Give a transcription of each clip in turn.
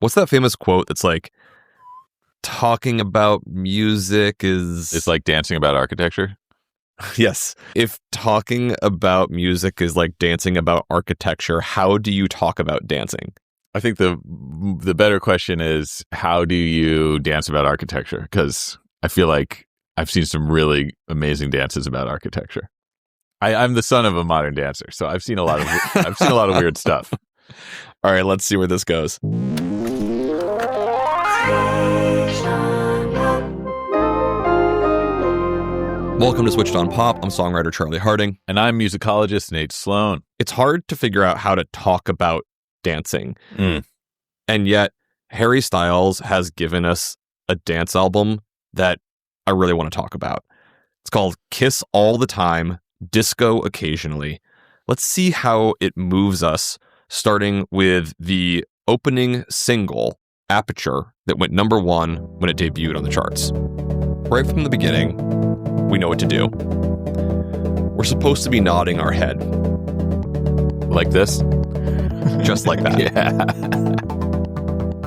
What's that famous quote that's like, talking about music is... It's like dancing about architecture? Yes. If talking about music is like dancing about architecture, how do you talk about dancing? I think the better question is, how do you dance about architecture? Because I feel like I've seen some really amazing dances about architecture. I'm the son of a modern dancer, so I've seen a lot of weird stuff. All right, let's see where this goes. Welcome to Switched on Pop. I'm songwriter Charlie Harding. And I'm musicologist Nate Sloan. It's hard to figure out how to talk about dancing. And yet, Harry Styles has given us a dance album that I really want to talk about. It's called Kiss All the Time, Disco Occasionally. Let's see how it moves us, starting with the opening single, Aperture, that went number 1 when it debuted on the charts. Right from the beginning, we know what to do. We're supposed to be nodding our head. Like this? Just like that. Yeah.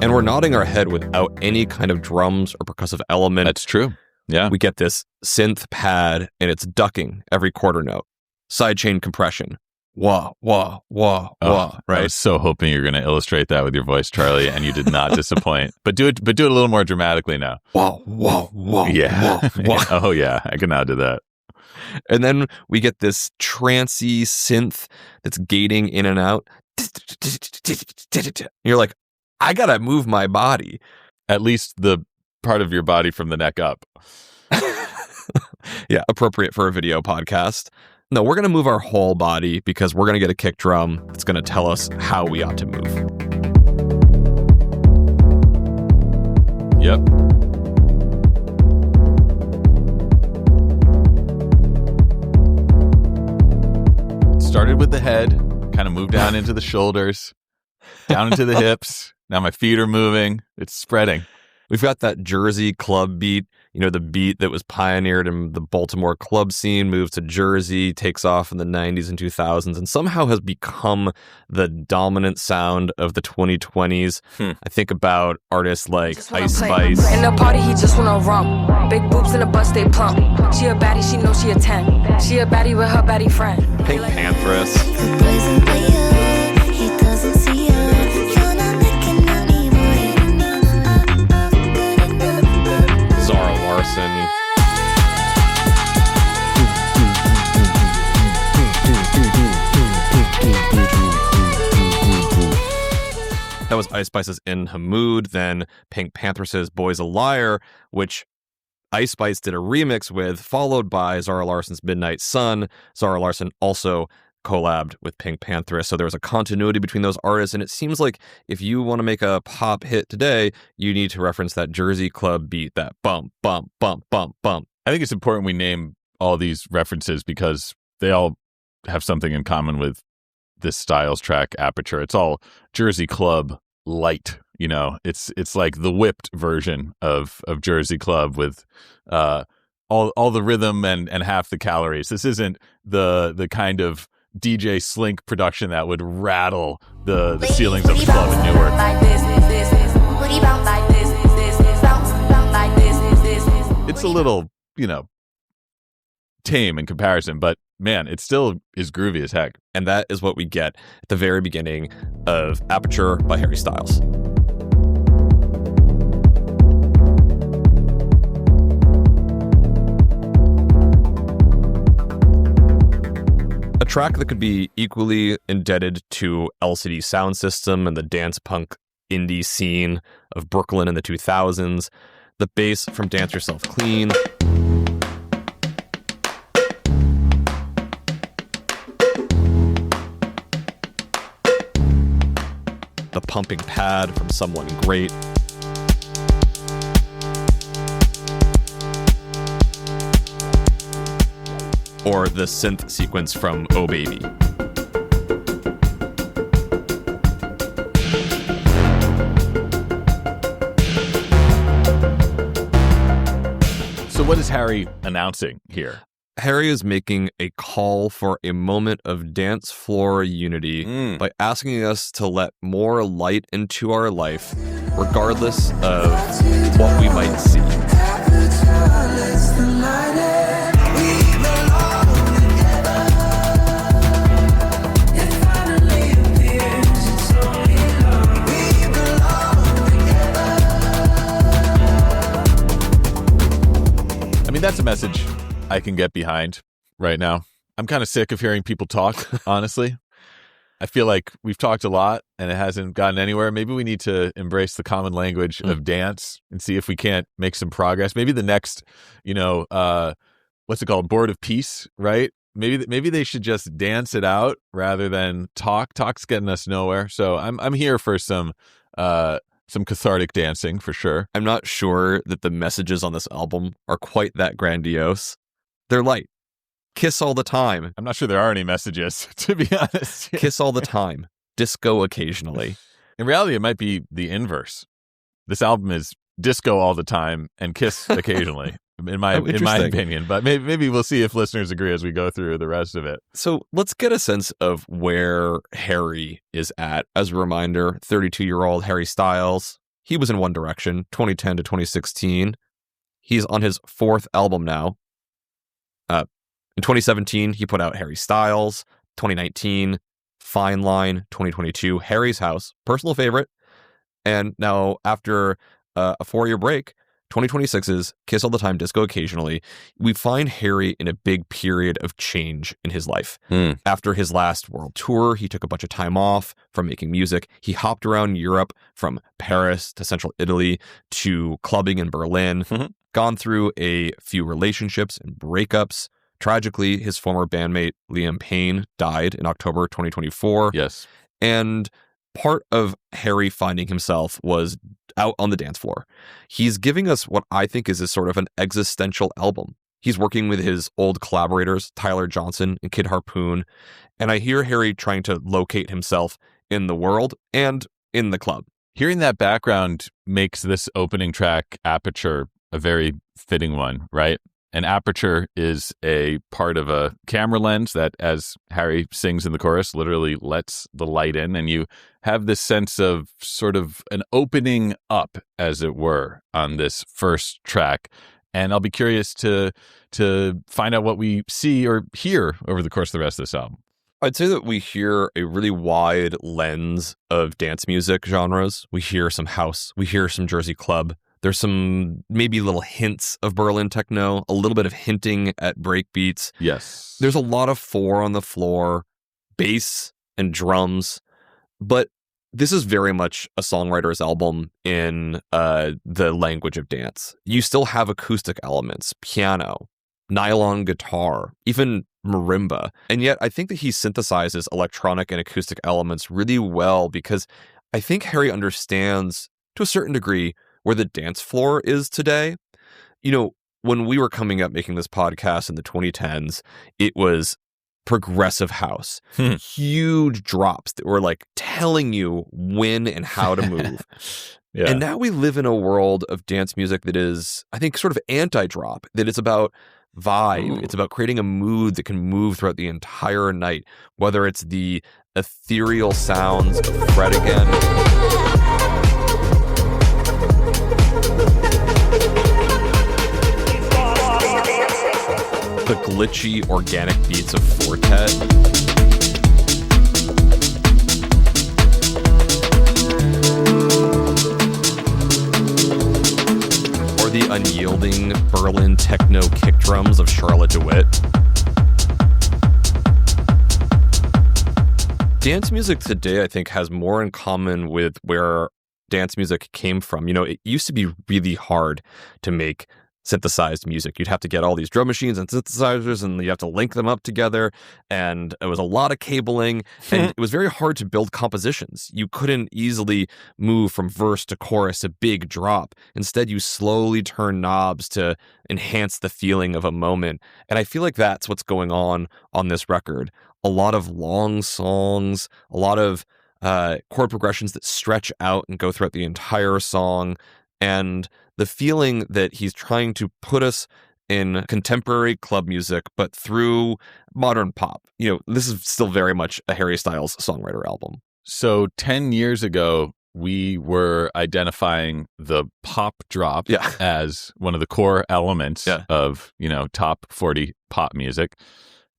And we're nodding our head without any kind of drums or percussive element. That's true. Yeah. We get this synth pad, and it's ducking every quarter note. Sidechain compression. Wah, wah, wah, wah. Right? I was so hoping you were going to illustrate that with your voice, Charlie, and you did not disappoint. But do it a little more dramatically now. Wah, wah, wah. Yeah. Wah, wah. Oh, yeah. I can now do that. And then we get this trancey synth that's gating in and out. You're like, I gotta move my body. At least the part of your body from the neck up. Yeah, appropriate for a video podcast. No, we're going to move our whole body because we're going to get a kick drum that's going to tell us how we ought to move. Yep. Started with the head, kind of moved down into the shoulders, down into the hips. Now my feet are moving. It's spreading. We've got that Jersey club beat, the beat that was pioneered in the Baltimore club scene, moved to Jersey, takes off in the 90s and 2000s, and somehow has become the dominant sound of the 2020s. I think about artists like Ice Spice. In the party, he just wanna rump. Big boobs in the bus, they plump. She a baddie, she knows she a 10. She a baddie with her baddie friend. Pink Panthers. Zara Larsson. That was Ice Spice's In Hamood, then Pink Panthers' Boy's a Liar, which Ice Spice did a remix with, followed by Zara Larsson's Midnight Sun. Zara Larsson also collabed with Pink Panthers, so there was a continuity between those artists, and it seems like if you want to make a pop hit today, you need to reference that Jersey club beat, that bump, bump, bump, bump, bump. I think it's important we name all these references because they all have something in common with this Styles track, Aperture. It's all Jersey club light, it's like the whipped version of Jersey club with all the rhythm and half the calories. This isn't the kind of DJ Slink production that would rattle the ceilings of the club in Newark. It's a little, tame in comparison, but man, it still is groovy as heck. And that is what we get at the very beginning of Aperture by Harry Styles. A track that could be equally indebted to LCD Sound System and the dance punk indie scene of Brooklyn in the 2000s. The bass from Dance Yourself Clean. The pumping pad from Someone Great. Or the synth sequence from Oh Baby. So what is Harry announcing here? Harry is making a call for a moment of dance floor unity by asking us to let more light into our life, regardless of what we might see. I mean, that's a message I can get behind right now. I'm kind of sick of hearing people talk, honestly. I feel like we've talked a lot and it hasn't gotten anywhere. Maybe we need to embrace the common language of dance and see if we can't make some progress. Maybe the next, what's it called? Board of Peace, right? Maybe they should just dance it out rather than talk. Talk's getting us nowhere. So I'm here for some cathartic dancing for sure. I'm not sure that the messages on this album are quite that grandiose. They're light. Kiss all the time. I'm not sure there are any messages, to be honest. Kiss all the time. Disco occasionally. In reality, it might be the inverse. This album is disco all the time and kiss occasionally, in my opinion. But maybe we'll see if listeners agree as we go through the rest of it. So let's get a sense of where Harry is at. As a reminder, 32-year-old Harry Styles. He was in One Direction, 2010 to 2016. He's on his fourth album now. In 2017, he put out Harry Styles. 2019, Fine Line. 2022, Harry's House, personal favorite. And now, after a 4-year break, 2026's Kiss All the Time, Disco Occasionally, we find Harry in a big period of change in his life. After his last world tour, he took a bunch of time off from making music. He hopped around Europe from Paris to central Italy to clubbing in Berlin, gone through a few relationships and breakups. Tragically, his former bandmate Liam Payne died in October 2024. Yes. And part of Harry finding himself was out on the dance floor. He's giving us what I think is a sort of an existential album. He's working with his old collaborators, Tyler Johnson and Kid Harpoon, and I hear Harry trying to locate himself in the world and in the club. Hearing that background makes this opening track, Aperture, a very fitting one, right? An aperture is a part of a camera lens that, as Harry sings in the chorus, literally lets the light in. And you have this sense of sort of an opening up, as it were, on this first track. And I'll be curious to find out what we see or hear over the course of the rest of this album. I'd say that we hear a really wide lens of dance music genres. We hear some house. We hear some Jersey club. There's some maybe little hints of Berlin techno, a little bit of hinting at breakbeats. Yes. There's a lot of 4 on the floor, bass and drums, but this is very much a songwriter's album in the language of dance. You still have acoustic elements, piano, nylon guitar, even marimba. And yet I think that he synthesizes electronic and acoustic elements really well because I think Harry understands, to a certain degree, where the dance floor is today. You know, when we were coming up making this podcast in the 2010s, it was progressive house, huge drops that were like telling you when and how to move. Yeah. And now we live in a world of dance music that is, I think, sort of anti-drop, that it's about vibe. Ooh. It's about creating a mood that can move throughout the entire night, whether it's the ethereal sounds of Fred again. The glitchy, organic beats of Fortet. Or the unyielding Berlin techno kick drums of Charlotte DeWitt. Dance music today, I think, has more in common with where dance music came from. You know, it used to be really hard to make synthesized music. You'd have to get all these drum machines and synthesizers and you have to link them up together, and it was a lot of cabling and it was very hard to build compositions. You couldn't easily move from verse to chorus, a big drop. Instead, you slowly turn knobs to enhance the feeling of a moment, and I feel like that's what's going on this record. A lot of long songs, a lot of chord progressions that stretch out and go throughout the entire song, and the feeling that he's trying to put us in contemporary club music, but through modern pop. This is still very much a Harry Styles songwriter album. So 10 years ago, we were identifying the pop drop as one of the core elements of, top 40 pop music.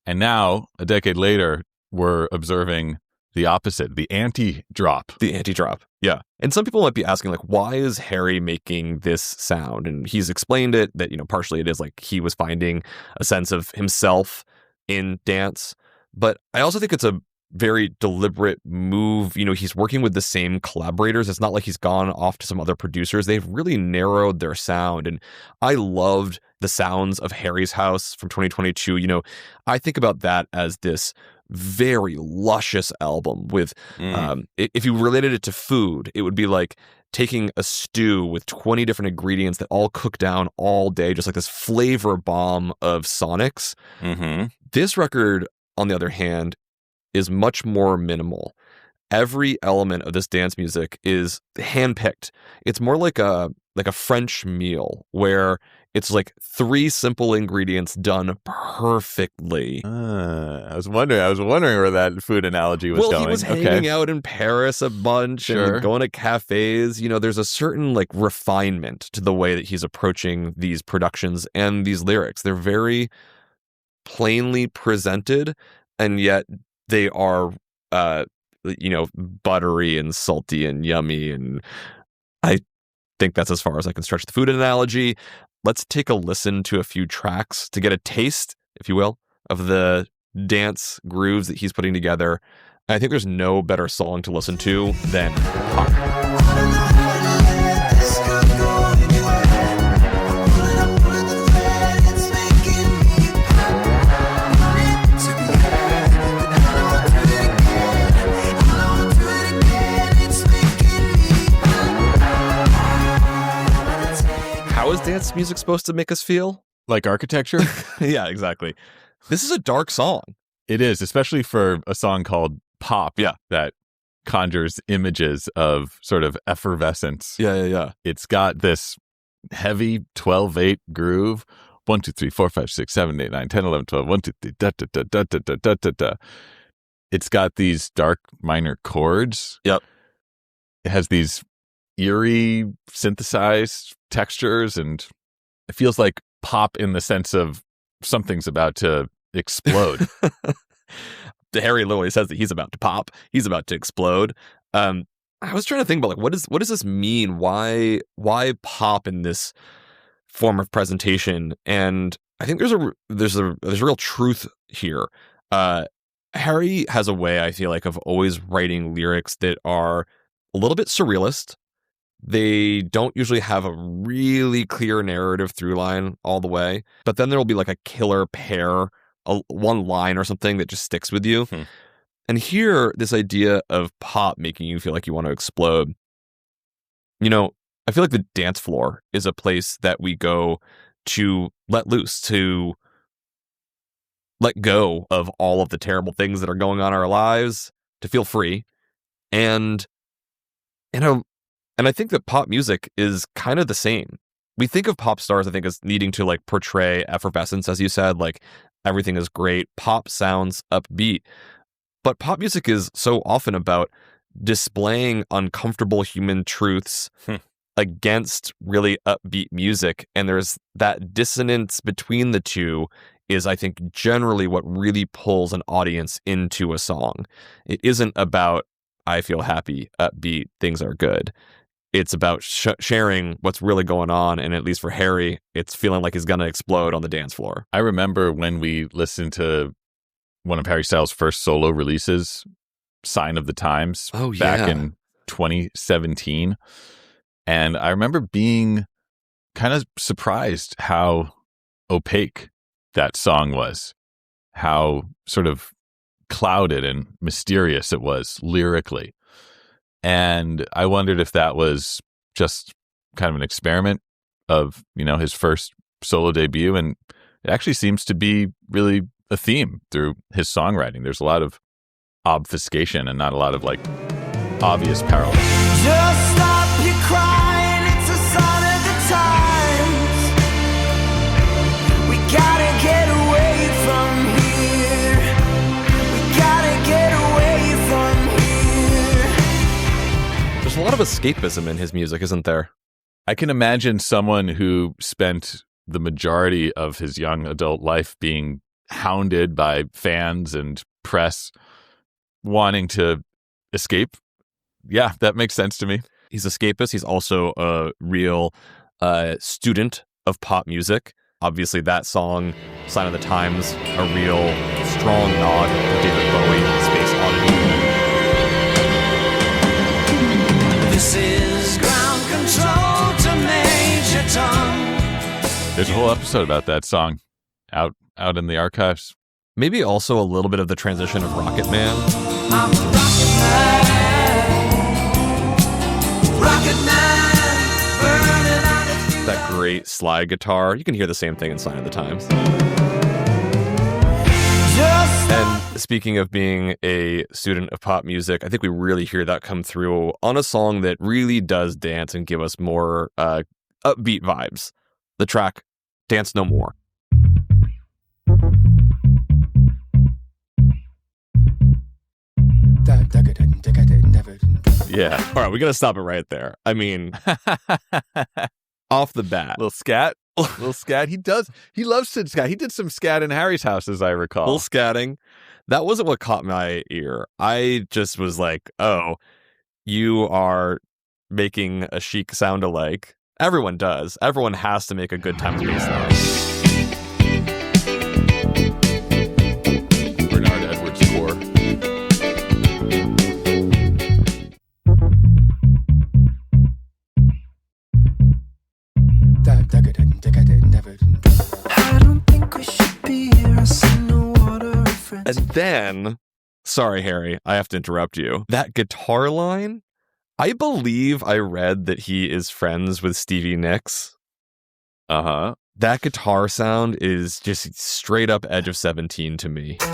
And now, a decade later, we're observing the opposite, the anti-drop. The anti-drop, yeah. And some people might be asking, why is Harry making this sound? And he's explained it, that, partially it is he was finding a sense of himself in dance. But I also think it's a very deliberate move. He's working with the same collaborators. It's not like he's gone off to some other producers. They've really narrowed their sound. And I loved the sounds of Harry's House from 2022. I think about that as this very luscious album with, if you related it to food, it would be like taking a stew with 20 different ingredients that all cook down all day, just like this flavor bomb of sonics. Mm-hmm. This record, on the other hand, is much more minimal. Every element of this dance music is handpicked. It's more like a French meal where it's 3 simple ingredients done perfectly. I was wondering where that food analogy was going. Well, he was hanging out in Paris a bunch and going to cafes. There's a certain refinement to the way that he's approaching these productions and these lyrics. They're very plainly presented, and yet they are, buttery and salty and yummy. And I think that's as far as I can stretch the food analogy. Let's take a listen to a few tracks to get a taste, if you will, of the dance grooves that he's putting together. I think there's no better song to listen to than Pop. How is dance music supposed to make us feel? Like architecture? Yeah, exactly. This is a dark song. It is, especially for a song called Pop. Yeah. That conjures images of sort of effervescence. Yeah. It's got this heavy 12/8 groove. 1, 2, 3, 4, 5, 6, 7, 8, 9, 10, 11, 12. 1, 2, 3, da da da da da da da da da. It's got these dark minor chords. Yep. It has these eerie synthesized textures, and it feels like pop in the sense of something's about to explode. Harry literally says that he's about to pop. He's about to explode. I was trying to think about what does this mean? Why pop in this form of presentation? And I think there's a real truth here. Harry has a way, I feel like, of always writing lyrics that are a little bit surrealist. They don't usually have a really clear narrative through line all the way, but then there will be a killer pair, one line or something that just sticks with you. And here, this idea of pop making you feel like you want to explode. I feel like the dance floor is a place that we go to let loose, to let go of all of the terrible things that are going on in our lives, to feel free. And I think that pop music is kind of the same. We think of pop stars, I think, as needing to portray effervescence, as you said, everything is great. Pop sounds upbeat. But pop music is so often about displaying uncomfortable human truths against really upbeat music. And there's that dissonance between the two is, I think, generally what really pulls an audience into a song. It isn't about, I feel happy, upbeat, things are good. It's about sharing what's really going on. And at least for Harry, it's feeling like he's going to explode on the dance floor. I remember when we listened to one of Harry Styles' first solo releases, Sign of the Times, back in 2017. And I remember being kind of surprised how opaque that song was, how sort of clouded and mysterious it was lyrically. And I wondered if that was just kind of an experiment of, his first solo debut. And it actually seems to be really a theme through his songwriting. There's a lot of obfuscation and not a lot of obvious parallels. Just stop your crying, it's a sign of the times. escapism in his music, isn't there? I can imagine someone who spent the majority of his young adult life being hounded by fans and press wanting to escape. Yeah, that makes sense to me. He's escapist. He's also a real student of pop music. Obviously, that song, Sign of the Times, a real strong nod to David Bowie, Space Oddity. This is ground control to Major Tom. There's a whole episode about that song out in the archives. Maybe also a little bit of the transition of Rocket Man. I'm a rocket man. Rocket man, burning out of fuel. That great slide guitar. You can hear the same thing in Sign of the Times. And speaking of being a student of pop music, I think we really hear that come through on a song that really does dance and give us more upbeat vibes. The track, Dance No More. Yeah. All right, we got to stop it right there. I mean, off the bat. Little scat. Little scat. He loves to scat. He did some scat in Harry's house, as I recall. Little scatting. That wasn't what caught my ear. I just was like, oh, you are making a Chic sound alike. Everyone does. Everyone has to make a Good Times bass line. Bernard Edwards score. I don't think we should be here. I see no water or friends. And then, sorry, Harry, I have to interrupt you. That guitar line, I believe I read that he is friends with Stevie Nicks. Uh-huh. That guitar sound is just straight up Edge of 17 to me. I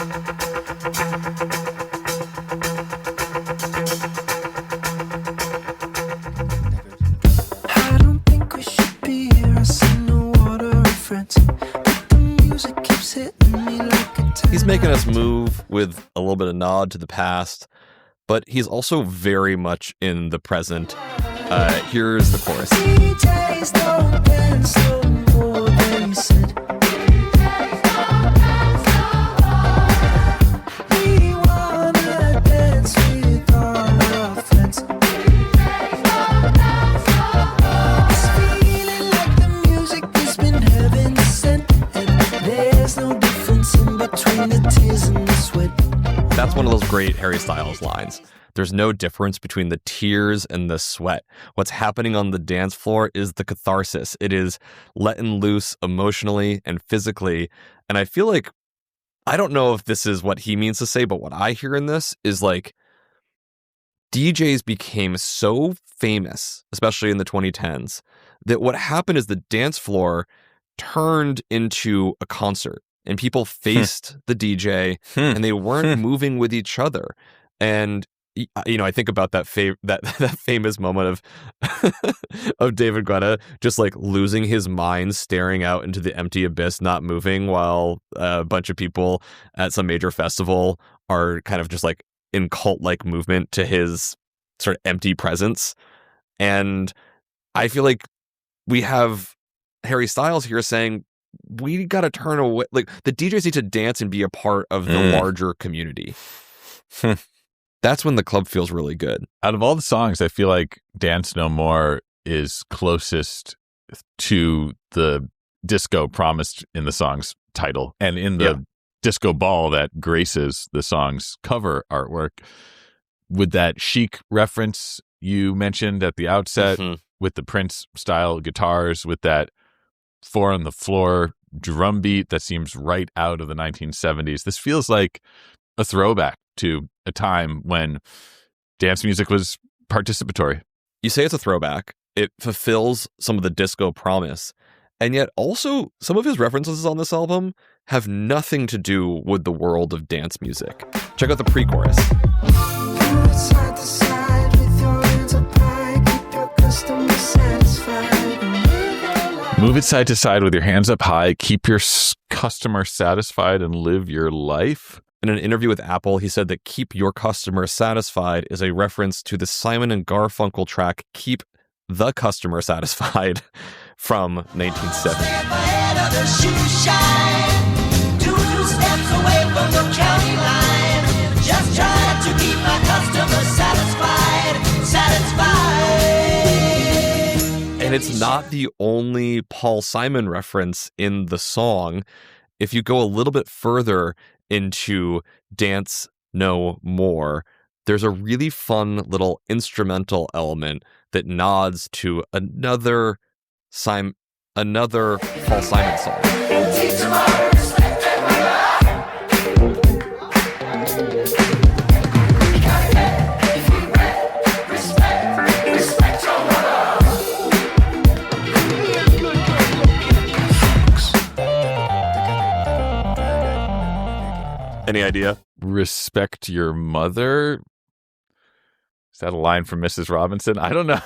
don't think we should be here. I see no water or friends. But the music keeps hitting me like a He's making us move with a little bit of nod to the past, but he's also very much in the present. Here's the chorus. DJs don't dance no more, they said. We wanna dance with all our friends. It's feeling like the music has been heaven sent, and there's no difference in between the tears and the sweat. That's one of those great Harry Styles lines. There's no difference between the tears and the sweat. What's happening on the dance floor is the catharsis. It is letting loose emotionally and physically. And I feel like, I don't know if this is what he means to say, but what I hear in this is like, DJs became so famous, especially in the 2010s, that what happened is the dance floor turned into a concert. And people faced the DJ and they weren't moving with each other. And you know, I think about that that famous moment of David Guetta just like losing his mind, staring out into the empty abyss, not moving, while a bunch of people at some major festival are kind of just like in cult-like movement to his sort of empty presence. And I feel like we have Harry Styles here saying, we got to turn away. Like, the DJs need to dance and be a part of the larger community. That's when the club feels really good. Out of all the songs, I feel like Dance No More is closest to the disco promised in the song's title and in the disco ball that graces the song's cover artwork. With that Chic reference you mentioned at the outset, with the Prince style guitars, with that 4 on the floor drum beat that seems right out of the 1970s. This feels like a throwback to a time when dance music was participatory. You say it's a throwback. It fulfills some of the disco promise. And yet also some of his references on this album have nothing to do with the world of dance music. Check out the pre-chorus. Side to side with your hands up high, keep your customer satisfied. Move it side to side with your hands up high. Keep your customer satisfied and live your life. In an interview with Apple, he said that Keep Your Customer Satisfied is a reference to the Simon and Garfunkel track Keep the Customer Satisfied from 1970. And it's not the only Paul Simon reference in the song. If you go a little bit further into Dance No More, there's a really fun little instrumental element that nods to another Paul Simon song. Any idea? Respect your mother. Is that a line from Mrs. Robinson? I don't know.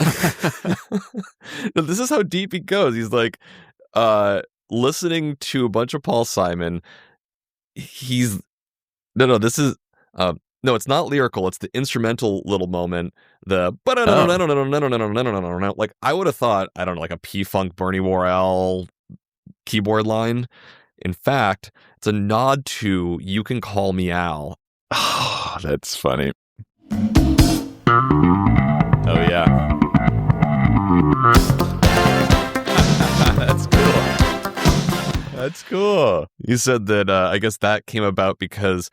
This is how deep he goes. He's like listening to a bunch of Paul Simon. It's not lyrical. It's the instrumental little moment. Like I would have thought, I don't know, like a P-Funk Bernie Worrell keyboard line. In fact, it's a nod to You Can Call Me Al. Oh, that's funny. Oh, yeah. That's cool. That's cool. He said that I guess that came about because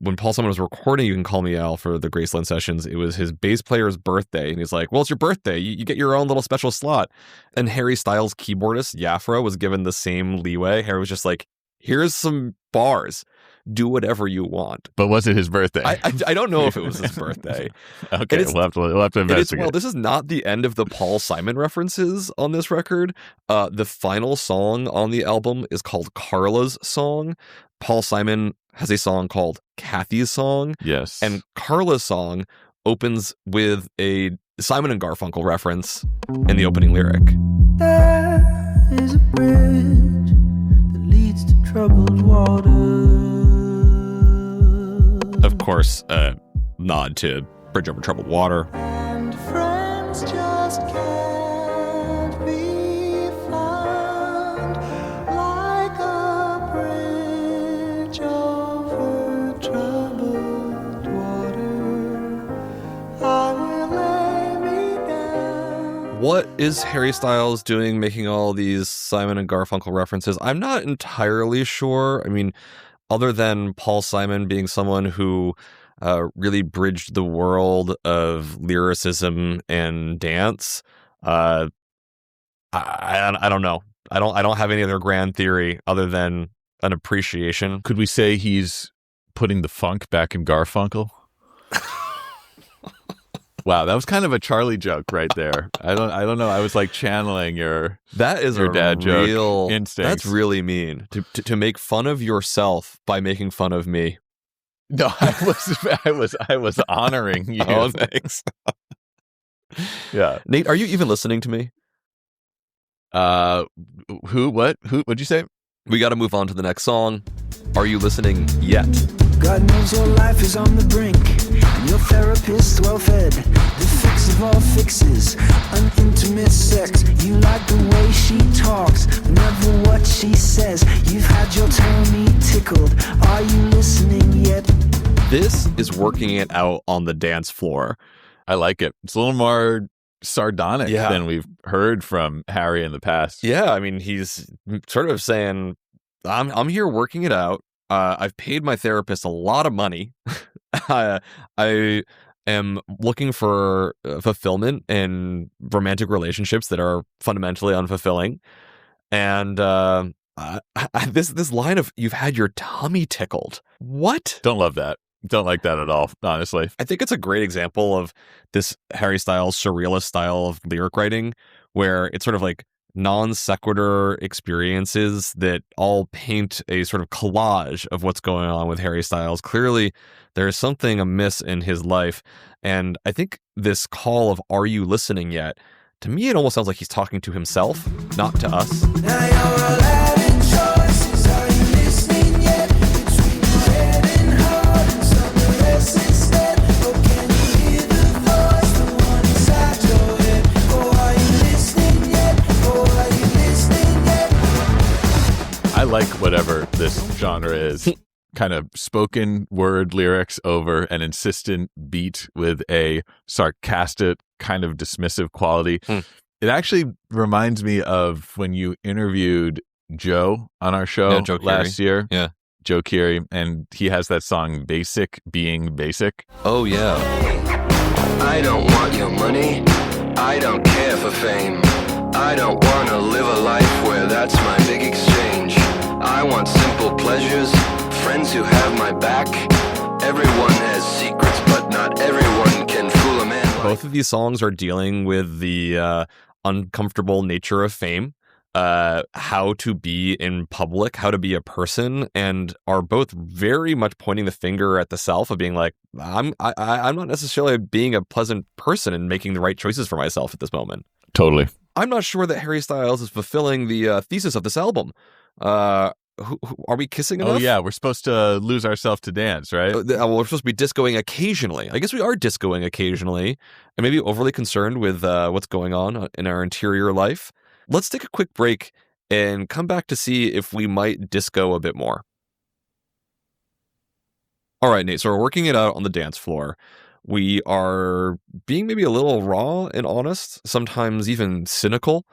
when Paul Simon was recording You Can Call Me Al for the Graceland sessions, it was his bass player's birthday. And he's like, well, it's your birthday. You get your own little special slot. And Harry Styles' keyboardist, Yafra, was given the same leeway. Harry was just like, here's some bars. Do whatever you want. But was it his birthday? I don't know if it was his birthday. Okay, we'll have to investigate. Well, this is not the end of the Paul Simon references on this record. The final song on the album is called Carla's Song. Paul Simon has a song called Kathy's Song. Yes. And Carla's Song opens with a Simon and Garfunkel reference in the opening lyric. There is a bridge that leads to troubled water. Of course, nod to Bridge Over Troubled Water. And friends just can't be found like a bridge over troubled water. I will lay me down. What is Harry Styles doing making all these Simon and Garfunkel references? I'm not entirely sure. I mean, other than Paul Simon being someone who really bridged the world of lyricism and dance, I don't know. I don't have any other grand theory other than an appreciation. Could we say he's putting the funk back in Garfunkel? Wow, that was kind of a Charlie joke right there. I don't know. I was like channeling your dad joke instincts. That's really mean to make fun of yourself by making fun of me. No, I was honoring you. Oh, thanks. Yeah, Nate, are you even listening to me? What'd you say? We got to move on to the next song. Are you listening yet? God knows your life is on the brink. Your therapist well fed. The fix of all fixes. An intimate sex. You like the way she talks. Never what she says. You've had your tummy tickled. Are you listening yet? This is working it out on the dance floor. I like it. It's a little more sardonic than we've heard from Harry in the past. Yeah, I mean, he's sort of saying, I'm here working it out. I've paid my therapist a lot of money. I am looking for fulfillment in romantic relationships that are fundamentally unfulfilling. And this line of "you've had your tummy tickled." What? Don't love that. Don't like that at all, honestly. I think it's a great example of this Harry Styles surrealist style of lyric writing, where it's sort of like non sequitur experiences that all paint a sort of collage of what's going on with Harry Styles. Clearly, there's something amiss in his life. And I think this call of "are you listening yet?" to me, it almost sounds like he's talking to himself, not to us. Now you're allowed in choices. Are you listening yet? Between your head and heart. I like whatever this genre is. Kind of spoken word lyrics over an insistent beat with a sarcastic, kind of dismissive quality. It actually reminds me of when you interviewed Joe on our show last year. Yeah. Joe Keery, and he has that song Basic Being Basic. Oh, yeah. I don't want your money. I don't care for fame. I don't want to live a life where that's my big exchange. I want simple pleasures, friends who have my back. Everyone has secrets, but not everyone can fool a man. Both of these songs are dealing with the uncomfortable nature of fame. How to be in public, how to be a person, and are both very much pointing the finger at the self of being like, I'm not necessarily being a pleasant person and making the right choices for myself at this moment. Totally. I'm not sure that Harry Styles is fulfilling the thesis of this album. Are we kissing enough? Oh, yeah. We're supposed to lose ourselves to dance, right? Well, we're supposed to be discoing occasionally. I guess we are discoing occasionally and maybe overly concerned with what's going on in our interior life. Let's take a quick break and come back to see if we might disco a bit more. All right, Nate, so we're working it out on the dance floor. We are being maybe a little raw and honest, sometimes even cynical.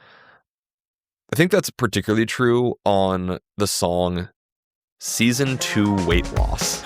I think that's particularly true on the song Season 2 Weight Loss.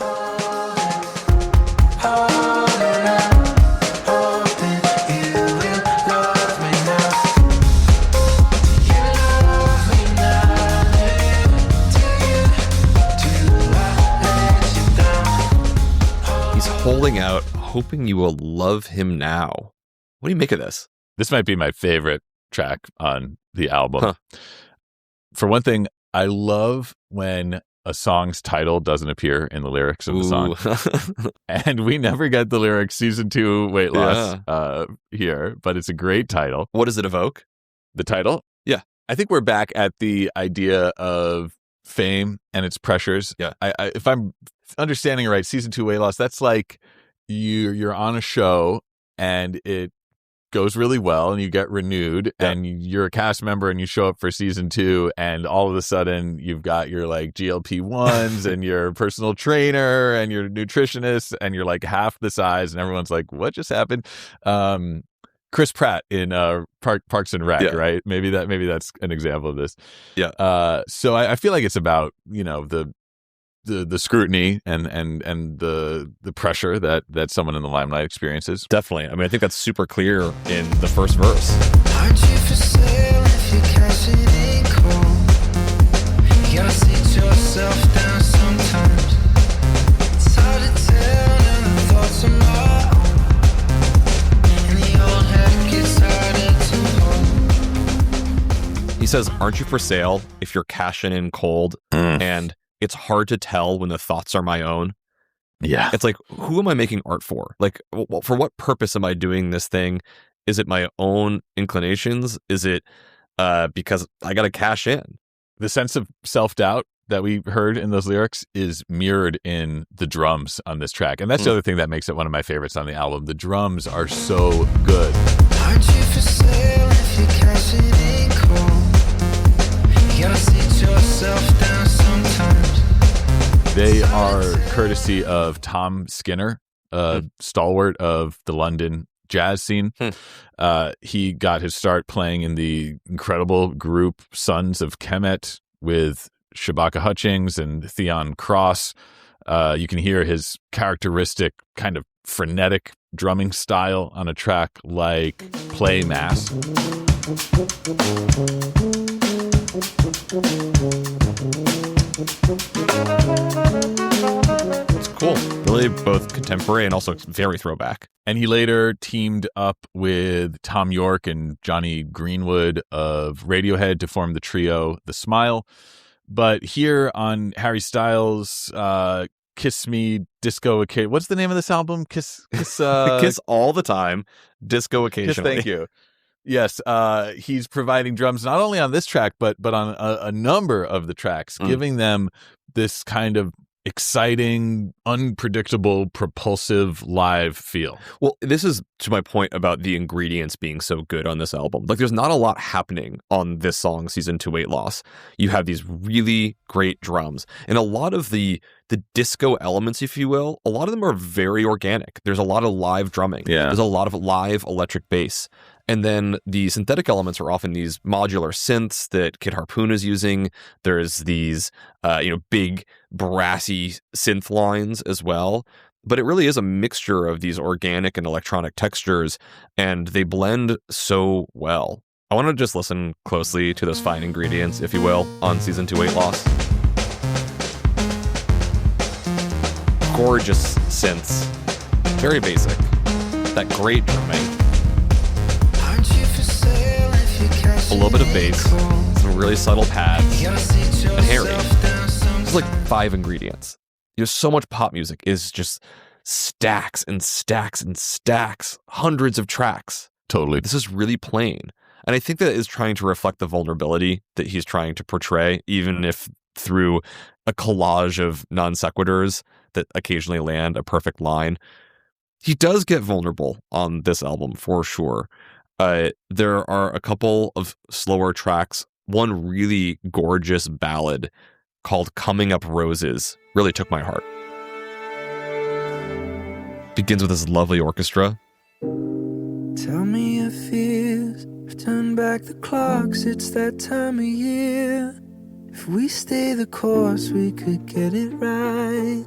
Holding out, hoping you will love him now. What do you make of this? This might be my favorite track on the album. For one thing, I love when a song's title doesn't appear in the lyrics of the song. And we never get the lyrics Season 2 Weight Loss here, but it's a great title. What does it evoke? The title? Yeah. I think we're back at the idea of fame and its pressures. Yeah. If I'm understanding it right, Season 2 Weight Loss, that's like you're on a show and it goes really well and you get renewed and you're a cast member and you show up for Season 2 and all of a sudden you've got your like GLP-1s and your personal trainer and your nutritionist and you're like half the size and everyone's like, what just happened? Chris Pratt in Parks and Rec, right? Maybe that's an example of this. Yeah. So I feel like it's about, you know, the scrutiny and the pressure that someone in the limelight experiences. Definitely. I mean, I think that's super clear in the first verse. Aren't you for sale if your cash it ain't cold? You gotta sit yourself down sometimes. It's hard to tell and the thoughts are my own. And the old head gets harder to hold. He says, aren't you for sale if you're cashing in cold? And it's hard to tell when the thoughts are my own. Yeah. It's like, who am I making art for? Like, for what purpose am I doing this thing? Is it my own inclinations? Is it because I got to cash in? The sense of self-doubt that we heard in those lyrics is mirrored in the drums on this track. And that's the other thing that makes it one of my favorites on the album. The drums are so good. Aren't you for sale if your cash it ain't cold? You gotta sit yourself down sometimes. They are courtesy of Tom Skinner, stalwart of the London jazz scene. He got his start playing in the incredible group Sons of Kemet with Shabaka Hutchings and Theon Cross. You can hear his characteristic kind of frenetic drumming style on a track like Play Mass. It's cool. Really both contemporary and also very throwback. And he later teamed up with Tom York and Johnny Greenwood of Radiohead to form the trio The Smile. But here on Harry Styles' Kiss Me Disco Occasionally. What's the name of this album? Kiss Kiss All the Time, Disco Occasionally. Kiss, thank you. Yes, he's providing drums not only on this track, but on a number of the tracks, giving them this kind of exciting, unpredictable, propulsive live feel. Well, this is to my point about the ingredients being so good on this album. Like, there's not a lot happening on this song, Season 2 Weight Loss. You have these really great drums, and a lot of the disco elements, if you will, a lot of them are very organic. There's a lot of live drumming. Yeah. There's a lot of live electric bass. And then the synthetic elements are often these modular synths that Kid Harpoon is using. There's these, big brassy synth lines as well. But it really is a mixture of these organic and electronic textures, and they blend so well. I want to just listen closely to those fine ingredients, if you will, on Season 2 Weight Loss. Gorgeous synths. Very basic. That great drumming. A little bit of bass, some really subtle pads, and Harry. There's like 5 ingredients. There's so much pop music is just stacks and stacks and stacks, hundreds of tracks. Totally. This is really plain. And I think that is trying to reflect the vulnerability that he's trying to portray, even if through a collage of non sequiturs that occasionally land a perfect line. He does get vulnerable on this album for sure. There are a couple of slower tracks. One really gorgeous ballad called Coming Up Roses really took my heart. Begins with this lovely orchestra. Tell me your fears, turn back the clocks, it's that time of year. If we stay the course, we could get it right.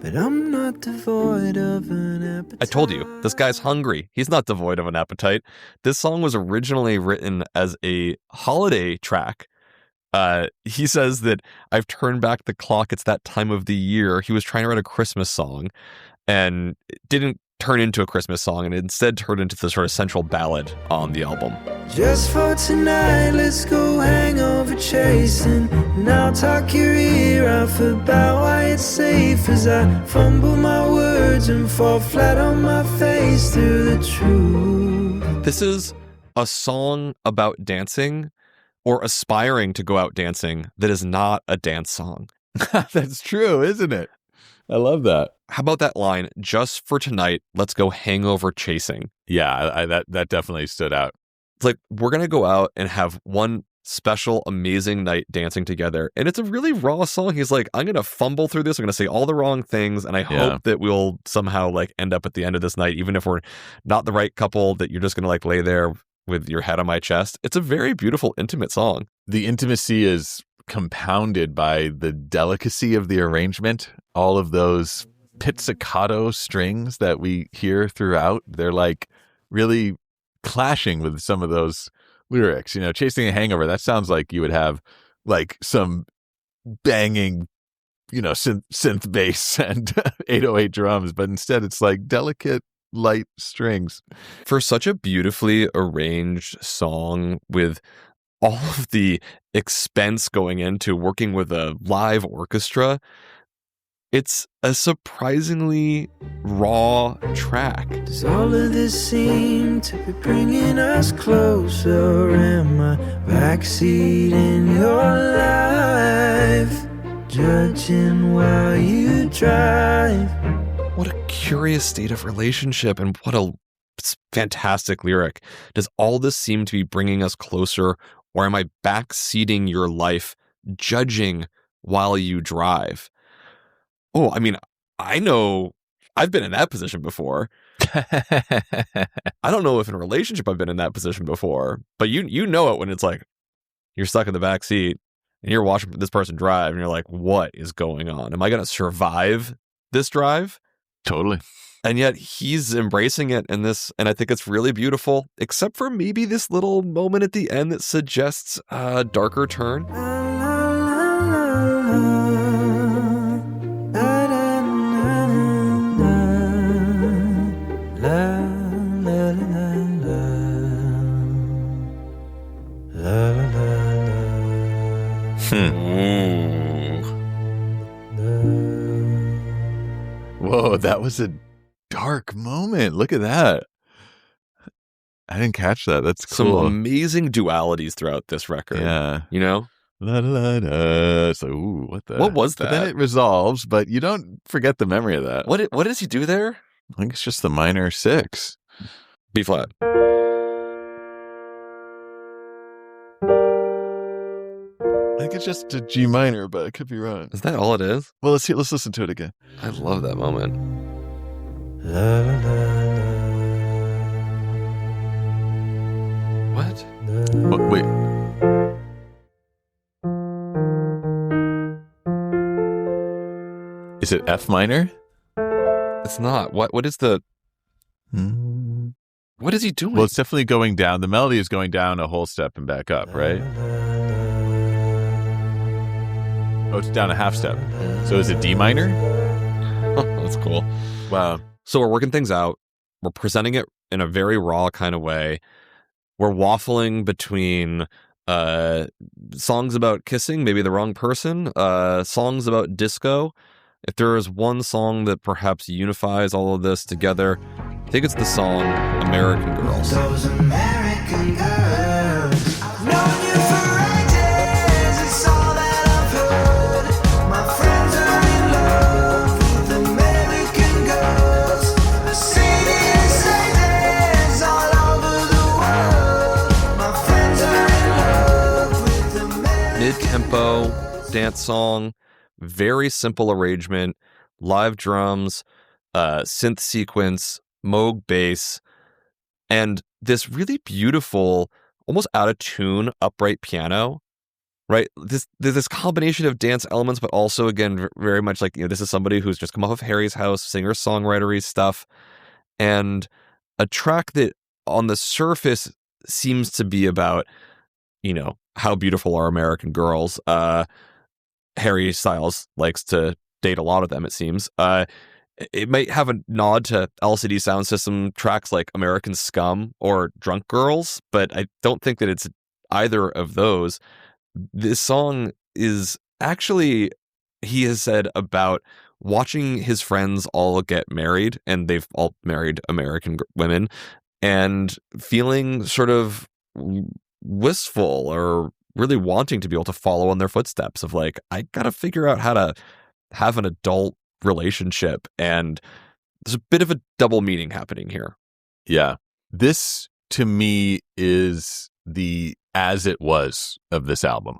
But I'm not devoid of an appetite. I told you, this guy's hungry. He's not devoid of an appetite. This song was originally written as a holiday track. He says that I've turned back the clock, it's that time of the year. He was trying to write a Christmas song and it didn't turn into a Christmas song, and instead turned into the sort of central ballad on the album. Just for tonight, let's go hangover chasing. And I'll talk your ear off about why it's safe as I fumble my words and fall flat on my face through the truth. This is a song about dancing or aspiring to go out dancing that is not a dance song. That's true, isn't it? I love that. How about that line, just for tonight, let's go hangover chasing? Yeah, that definitely stood out. It's like, we're going to go out and have one special, amazing night dancing together. And it's a really raw song. He's like, I'm going to fumble through this. I'm going to say all the wrong things. And I hope that we'll somehow like end up at the end of this night, even if we're not the right couple, that you're just going to like lay there with your head on my chest. It's a very beautiful, intimate song. The intimacy is compounded by the delicacy of the arrangement. All of those pizzicato strings that we hear throughout, they're like really clashing with some of those lyrics. You know, Chasing a Hangover, that sounds like you would have like some banging, synth bass and 808 drums, but instead it's like delicate, light strings. For such a beautifully arranged song with all of the expense going into working with a live orchestra, it's a surprisingly raw track. Does all of this seem to be bringing us closer? Am I backseat in your life, judging while you drive? What a curious state of relationship, and what a fantastic lyric. Does all this seem to be bringing us closer, or am I backseating your life, judging while you drive? Oh, I mean, I know I've been in that position before. I don't know if in a relationship I've been in that position before, but you know it when it's like you're stuck in the back seat and you're watching this person drive and you're like, what is going on? Am I going to survive this drive? Totally. And yet he's embracing it in this, and I think it's really beautiful, except for maybe this little moment at the end that suggests a darker turn. Whoa, that was a dark moment. Look at that. I didn't catch that. That's cool. Some amazing dualities throughout this record. Yeah. You know? La, la, la, la. It's like, ooh, what the? What was But then that? it resolves, but you don't forget the memory of that. What does he do there? I think it's just the minor 6. B flat. I think it's just a G minor, but I could be wrong. Is that all it is? Well, let's listen to it again. I love that moment. La, la, la. What? Oh, wait. Is it F minor? It's not. What is the... What is he doing? Well, it's definitely going down. The melody is going down a whole step and back up, right? Oh, it's down a half step. So is it D minor? That's cool. Wow. So we're working things out. We're presenting it in a very raw kind of way. We're waffling between songs about kissing, maybe the wrong person, songs about disco. If there is one song that perhaps unifies all of this together, I think it's the song American Girls. Those American girls. I've known you for ages. It's all that I've heard. My friends are in love with American girls. Mercedes all over the world. My friends are in love with American Mid-tempo dance song, very simple arrangement, live drums, synth sequence, Moog bass, and this really beautiful, almost out of tune upright piano, right? This combination of dance elements, but also again very much like, this is somebody who's just come off of Harry's House, singer-songwritery stuff, and a track that on the surface seems to be about, how beautiful are American girls. Harry Styles likes to date a lot of them, it seems. It might have a nod to LCD Sound System tracks like American Scum or Drunk Girls, but I don't think that it's either of those. This song is actually, he has said, about watching his friends all get married, and they've all married American women, and feeling sort of wistful or really wanting to be able to follow in their footsteps of like, I gotta figure out how to have an adult relationship, and there's a bit of a double meaning happening here. Yeah. This, to me, is the as it was of this album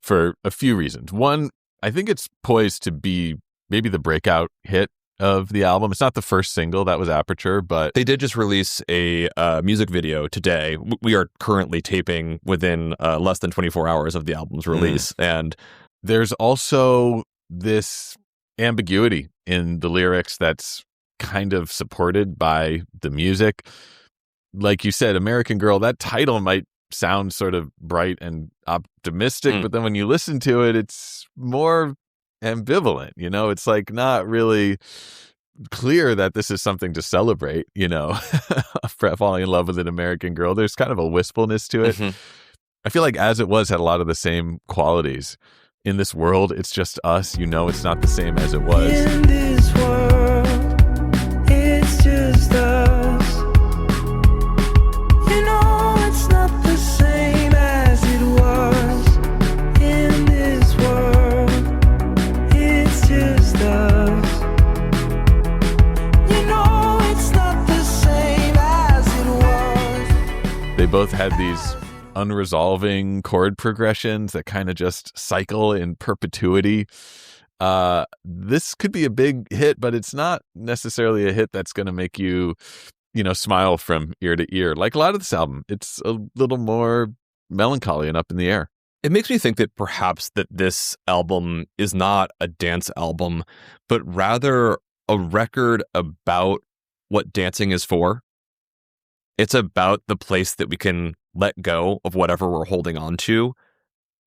for a few reasons. One, I think it's poised to be maybe the breakout hit of the album. It's not the first single, that was Aperture, but they did just release a music video today. We are currently taping within less than 24 hours of the album's release. And there's also this ambiguity in the lyrics that's kind of supported by the music. Like you said, American Girl, that title might sound sort of bright and optimistic, but then when you listen to it, it's more ambivalent. It's like not really clear that this is something to celebrate, falling in love with an American girl. There's kind of a wistfulness to it. I feel like As It Was had a lot of the same qualities. In this world, it's just us. It's not the same as it was. In this world, it's just us. It's not the same as it was. In this world, it's just us. It's not the same as it was. They both had these unresolving chord progressions that kind of just cycle in perpetuity. This could be a big hit, but it's not necessarily a hit that's going to make you, smile from ear to ear. Like a lot of this album, it's a little more melancholy and up in the air. It makes me think that perhaps that this album is not a dance album, but rather a record about what dancing is for. It's about the place that we can let go of whatever we're holding on to.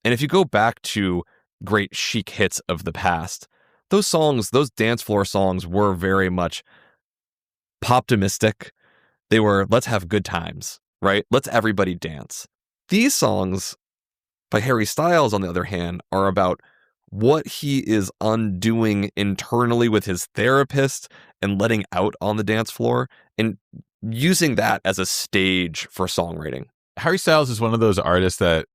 And if you go back to great Chic hits of the past, those songs, those dance floor songs were very much pop-optimistic. They were, let's have good times, right? Let's everybody dance. These songs by Harry Styles, on the other hand, are about what he is undoing internally with his therapist and letting out on the dance floor and using that as a stage for songwriting. Harry Styles is one of those artists that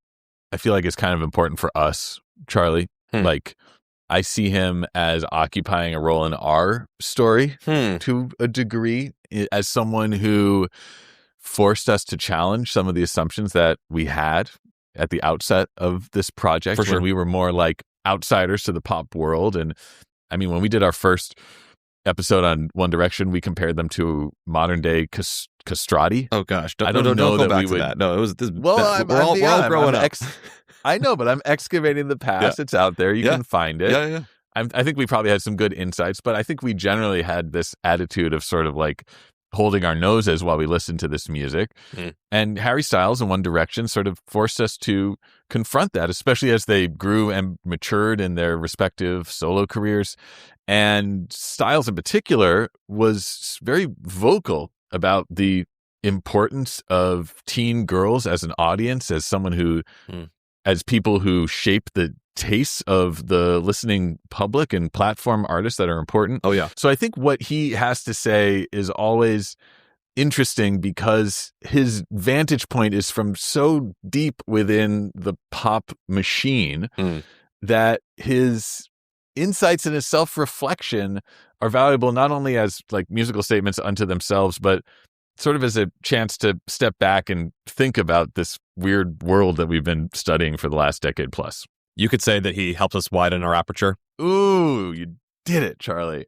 I feel like is kind of important for us, Charlie. Like, I see him as occupying a role in our story to a degree, as someone who forced us to challenge some of the assumptions that we had at the outset of this project when we were more like outsiders to the pop world. And I mean, when we did our first episode on One Direction, we compared them to modern day castrati. Oh gosh, I don't know go that back we to would. that. No, it was this. Well, we're all growing up. I know, but I'm excavating the past. It's out there. You can find it. Yeah. I think we probably had some good insights, but I think we generally had this attitude of sort of like holding our noses while we listened to this music. And Harry Styles and One Direction sort of forced us to confront that, especially as they grew and matured in their respective solo careers. And Styles in particular was very vocal about the importance of teen girls as an audience, as someone who, as people who shape the tastes of the listening public and platform artists that are important. Oh, yeah. So I think what he has to say is always interesting because his vantage point is from so deep within the pop machine that his insights and his self-reflection are valuable not only as like musical statements unto themselves, but sort of as a chance to step back and think about this weird world that we've been studying for the last decade plus. You could say that he helps us widen our aperture. Ooh, you did it, Charlie.